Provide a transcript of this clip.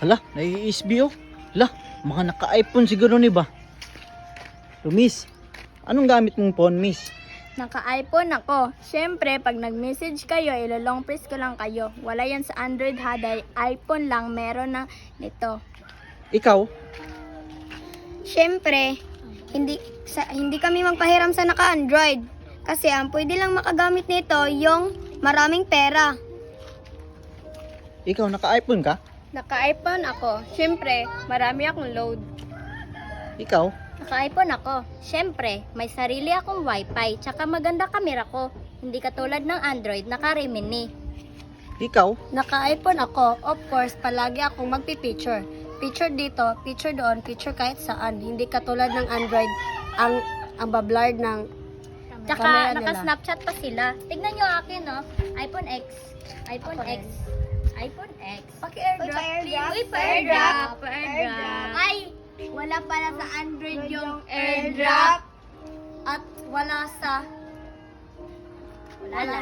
Hala, nai-SB oh. Hala, mga naka-iPhone siguro ni ba? So, miss, anong gamit mong phone, miss? Naka-iPhone ako. Siyempre, pag nag-message kayo, ilolong press ko lang kayo. Wala yan sa Android ha, dahil iPhone lang meron na nito. Ikaw? Siyempre, hindi kami magpahiram sa naka-Android. Kasi ang pwede lang makagamit nito yung maraming pera. Ikaw, naka-iPhone ka? Naka-iPhone ako. Siyempre, marami akong load. Ikaw? Naka-iPhone ako. Siyempre, may sarili akong wifi. Tsaka maganda kamera ko. Hindi katulad ng Android, naka-Remini. Ikaw? Naka-iPhone ako. Of course, palagi akong magpipicture. Picture dito, picture doon, picture kahit saan. Hindi katulad ng Android, ang bablard ng Tsaka camera nila. naka-Snapchat pa sila. Tignan nyo akin, no? iPhone X. iPhone X. iPhone X. Paki-airdrop, please. Uy, pa-airdrop. Pa-airdrop. Ay, wala pala sa Android yung airdrop. At wala sa... Wala na.